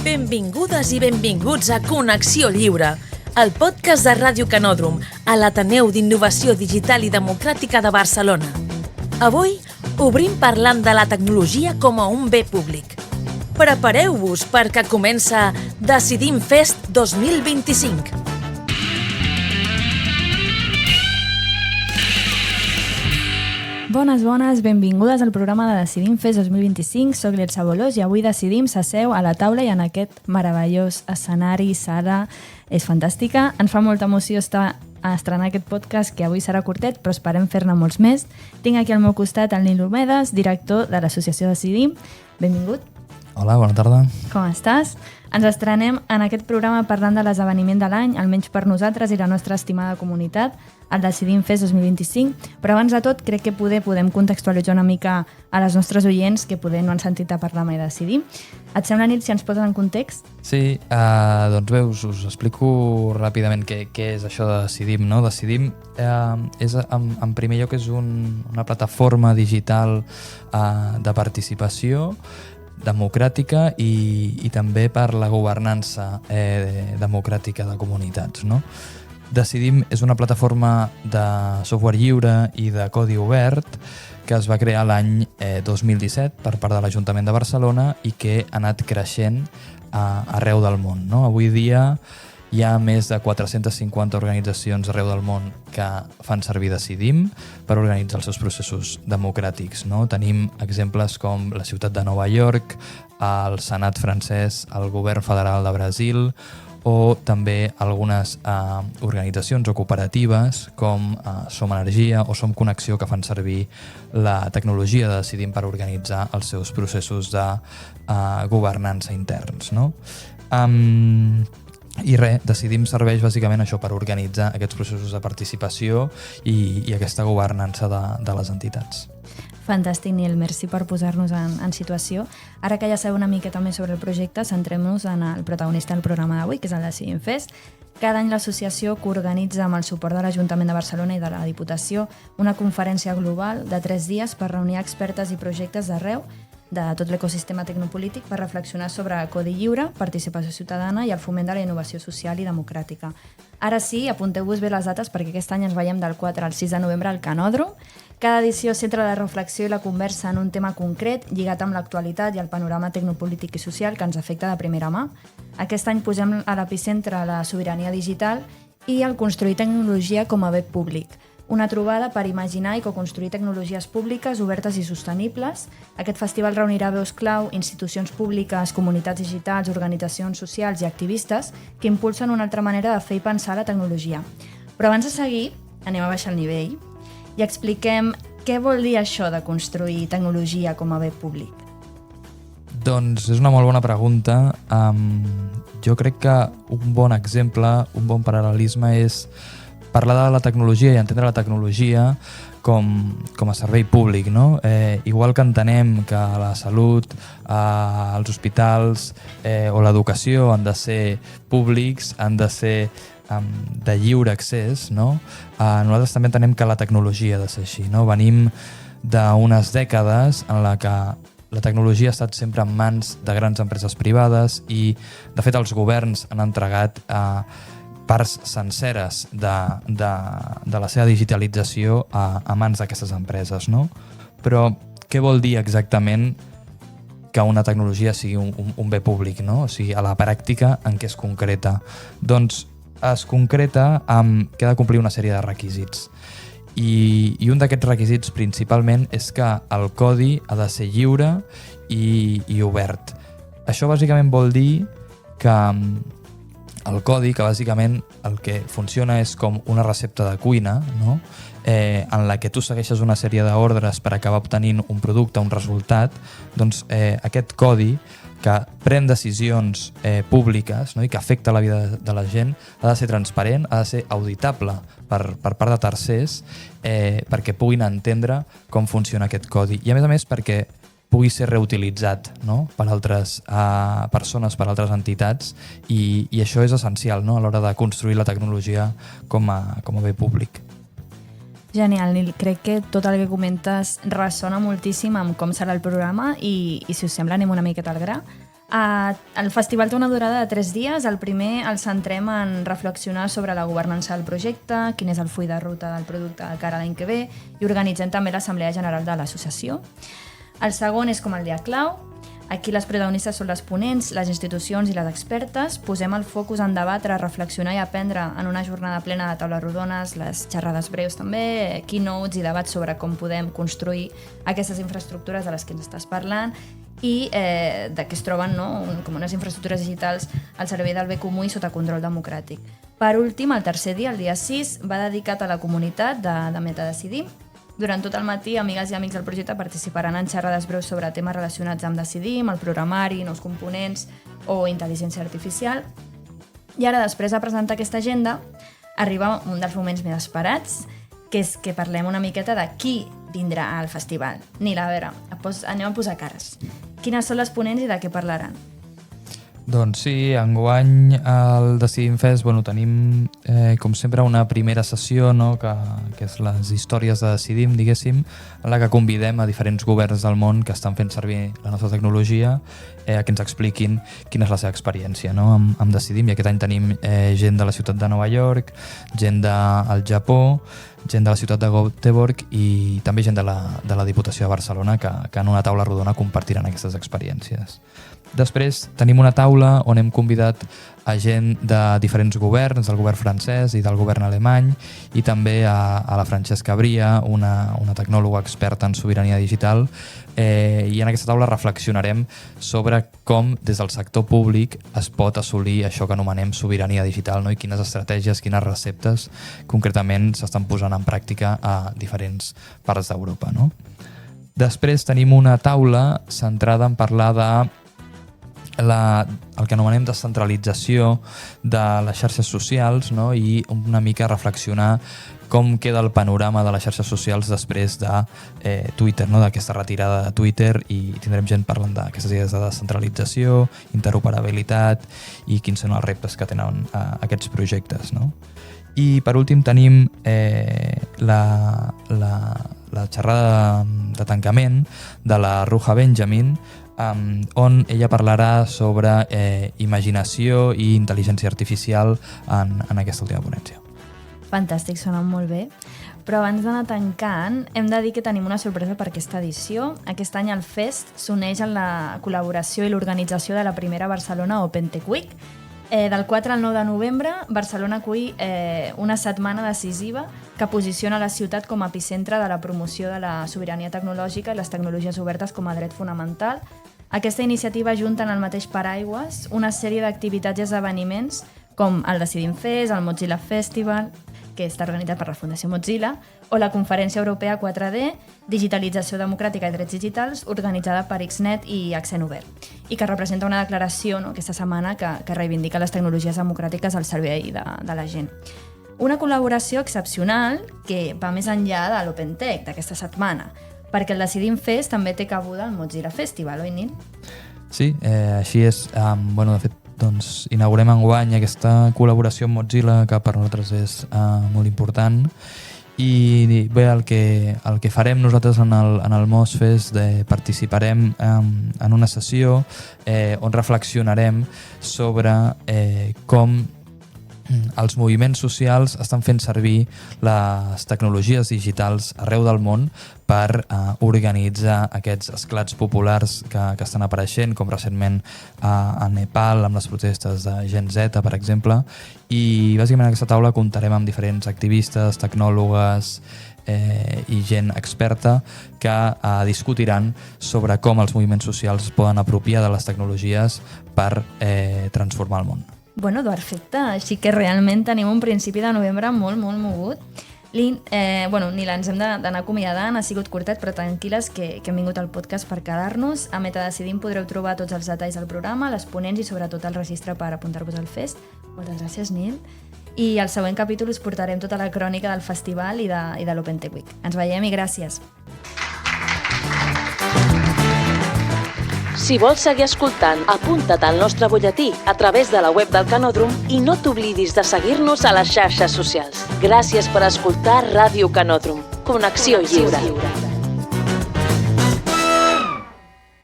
Benvingudes i benvinguts a Connexió Lliure, el podcast de Ràdio Canòdrom, a l'Ateneu d'Innovació Digital i Democràtica de Barcelona. Avui obrim parlant de la tecnologia com a un bé públic. Prepareu-vos perquè comença Decidim Fest 2025. Bones, benvingudes al programa de Decidim Fest 2025. Soc l'Elsa Bolós i avui Decidim s'asseu a la taula i en aquest meravellós escenari, sala, és fantàstica. Ens fa molta emoció estar a estrenar aquest podcast, que avui serà curtet, però esperem fer-ne molts més. Tinc aquí al meu costat el Nil Homedes, director de l'associació Decidim. Benvingut. Hola, bona tarda. Com estàs? Ens estrenem en aquest programa parlant de l'esdeveniment de l'any, almenys per nosaltres i la nostra estimada comunitat, el Decidim Fest 2025, però abans de tot crec que podem contextualitzar una mica a les nostres oients que poder no han sentit a parlar mai de Decidim. Et sembla, Nil, si ens poses en context? Sí, doncs bé, us explico ràpidament què és això de Decidim. No? Decidim és, en primer lloc, és una plataforma digital de participació democràtica i també per la governança democràtica de comunitats. No? Decidim és una plataforma de software lliure i de codi obert que es va crear l'any 2017 per part de l'Ajuntament de Barcelona i que ha anat creixent arreu del món. No? Avui dia hi ha més de 450 organitzacions arreu del món que fan servir Decidim per organitzar els seus processos democràtics. No? Tenim exemples com la ciutat de Nova York, el Senat francès, el govern federal de Brasil o també algunes organitzacions o cooperatives com Som Energia o Som Connexió, que fan servir la tecnologia de Decidim per organitzar els seus processos de governança interns. No? I res, Decidim serveix bàsicament això per organitzar aquests processos de participació i aquesta governança de les entitats. Fantàstic, Nil, merci per posar-nos en situació. Ara que ja sabeu una miqueta més sobre el projecte, centrem-nos en el protagonista del programa d'avui, que és el Decidim Fest. Cada any l'associació coorganitza amb el suport de l'Ajuntament de Barcelona i de la Diputació una conferència global de 3 dies per reunir expertes i projectes d'arreu de tot l'ecosistema tecnopolític per reflexionar sobre codi lliure, participació ciutadana i el foment de la innovació social i democràtica. Ara sí, apunteu-vos bé les dates perquè aquest any ens veiem del 4 al 6 de novembre al Canòdrom. Cada edició centra la reflexió i la conversa en un tema concret lligat amb l'actualitat i el panorama tecnopolític i social que ens afecta de primera mà. Aquest any posem a l'epicentre la sobirania digital i el construir tecnologia com a bé públic. Una trobada per imaginar i coconstruir tecnologies públiques obertes i sostenibles. Aquest festival reunirà veus clau, institucions públiques, comunitats digitals, organitzacions socials i activistes que impulsen una altra manera de fer i pensar la tecnologia. Però abans de seguir, anem a baixar el nivell i expliquem què vol dir això de construir tecnologia com a bé públic. Doncs és una molt bona pregunta. Jo crec que un bon exemple, un bon paral·lelisme és parlar de la tecnologia i entendre la tecnologia com a servei públic. No? Igual que entenem que la salut, els hospitals o l'educació han de ser públics, han de ser de lliure accés, no? Nosaltres també entenem que la tecnologia ha de ser així. No? Venim d'unes dècades en la que la tecnologia ha estat sempre en mans de grans empreses privades i, de fet, els governs han entregat parts senceres de la seva digitalització a mans d'aquestes empreses. No? Però què vol dir exactament que una tecnologia sigui un bé públic? No? O sigui, a la pràctica, en què es concreta? Doncs es concreta que ha de complir una sèrie de requisits. I un d'aquests requisits principalment és que el codi ha de ser lliure i obert. Això bàsicament vol dir que el codi, que bàsicament el que funciona és com una recepta de cuina, no? En la que tu segueixes una sèrie d'ordres per acabar obtenint un producte, un resultat, doncs aquest codi que pren decisions públiques, no? I que afecta la vida de la gent, ha de ser transparent, ha de ser auditable per part de tercers perquè puguin entendre com funciona aquest codi. I a més perquè pugui ser reutilitzat, no? Per altres persones, per altres entitats, i això és essencial, no? A l'hora de construir la tecnologia com a bé públic. Genial, Nil. Crec que tot el que comentes ressona moltíssim amb com serà el programa i si us sembla, anem una miqueta al gra. El festival té una durada de 3 dies. El primer el centrem en reflexionar sobre la governança del projecte, quin és el full de ruta del producte de cara a l'any que ve, i organitzem també l'Assemblea General de l'Associació. El segon és com el dia clau. Aquí les protagonistes són les ponents, les institucions i les expertes. Posem el focus en debatre, reflexionar i aprendre en una jornada plena de taules rodones, les xerrades breus també, keynotes i debats sobre com podem construir aquestes infraestructures de les que ens estàs parlant i de què es troben com unes infraestructures digitals al servei del bé comú i sota control democràtic. Per últim, el tercer dia, el dia 6, va dedicat a la comunitat de Metadecidim. Durant tot el matí, amigues i amics del projecte participaran en xerrades breus sobre temes relacionats amb Decidim, el programari, nous components o intel·ligència artificial. I ara, després de presentar aquesta agenda, arriba un dels moments més esperats, que és que parlem una miqueta de qui vindrà al festival. Nil, a veure, anem a posar cares. Quines són les ponents i de què parlaran? Doncs sí, enguany al Decidim Fest tenim, com sempre, una primera sessió, que és les històries de Decidim, diguéssim, en la que convidem a diferents governs del món que estan fent servir la nostra tecnologia a que ens expliquin quina és la seva experiència amb Decidim. I aquest any tenim gent de la ciutat de Nova York, gent del Japó, gent de la ciutat de Göteborg i també gent de la Diputació de Barcelona que en una taula rodona compartiran aquestes experiències. Després tenim una taula on hem convidat a gent de diferents governs, del govern francès i del govern alemany, i també a la Francesca Bria, una tecnòloga experta en sobirania digital, i en aquesta taula reflexionarem sobre com des del sector públic es pot assolir això que anomenem sobirania digital, i quines estratègies, quines receptes concretament s'estan posant en pràctica a diferents parts d'Europa. Després tenim una taula centrada en parlar de el que anomenem descentralització de les xarxes socials, i una mica reflexionar com queda el panorama de les xarxes socials després de Twitter, d'aquesta retirada de Twitter, i tindrem gent parlant d'aquestes idees de descentralització, interoperabilitat i quins són els reptes que tenen aquests projectes. I per últim tenim la xerrada de tancament de la Ruja Benjamin, on ella parlarà sobre imaginació i intel·ligència artificial en aquesta última ponència. Fantàstic, sona molt bé. Però abans d'anar tancant, hem de dir que tenim una sorpresa per aquesta edició. Aquest any el Fest s'uneix en la col·laboració i l'organització de la primera Barcelona Open Tech Week. Del 4 al 9 de novembre, Barcelona acull una setmana decisiva que posiciona la ciutat com a epicentre de la promoció de la sobirania tecnològica i les tecnologies obertes com a dret fonamental. Aquesta iniciativa junta en el mateix paraigües una sèrie d'activitats i esdeveniments com el Decidim Fest, el Mozilla Festival, que està organitzat per la Fundació Mozilla, o la Conferència Europea 4D, Digitalització Democràtica i Drets Digitals, organitzada per XNet i Accent Obert, i que representa una declaració aquesta setmana que reivindica les tecnologies democràtiques al servei de la gent. Una col·laboració excepcional que va més enllà de l'OpenTech d'aquesta setmana, perquè el Decidim Fest també té cabuda al Mozilla Festival, oi, Nil? Sí, així és. De fet, inaugurem enguany aquesta col·laboració amb Mozilla, que per nosaltres és molt important, i bé, el que farem nosaltres en el MozFest, participarem en una sessió on reflexionarem sobre com els moviments socials estan fent servir les tecnologies digitals arreu del món per organitzar aquests esclats populars que estan apareixent, com recentment a Nepal, amb les protestes de Gen Z, per exemple. I bàsicament en aquesta taula comptarem amb diferents activistes, tecnòlogues i gent experta que discutiran sobre com els moviments socials es poden apropiar de les tecnologies per transformar el món. Perfecte. Així que realment tenim un principi de novembre molt, molt mogut. Nil, ens hem d'anar acomiadant, ha sigut curtet, però tranquil·les que hem vingut al podcast per quedar-nos. A Metadecidim podreu trobar tots els detalls del programa, les ponents i sobretot el registre per apuntar-vos al Fest. Moltes gràcies, Nil. I al següent capítol us portarem tota la crònica del festival i de l'Open Tech Week. Ens veiem i gràcies. Si vols seguir escoltant, apunta't al nostre butlletí a través de la web del Canòdrom i no t'oblidis de seguir-nos a les xarxes socials. Gràcies per escoltar Ràdio Canòdrom. Connexió lliure.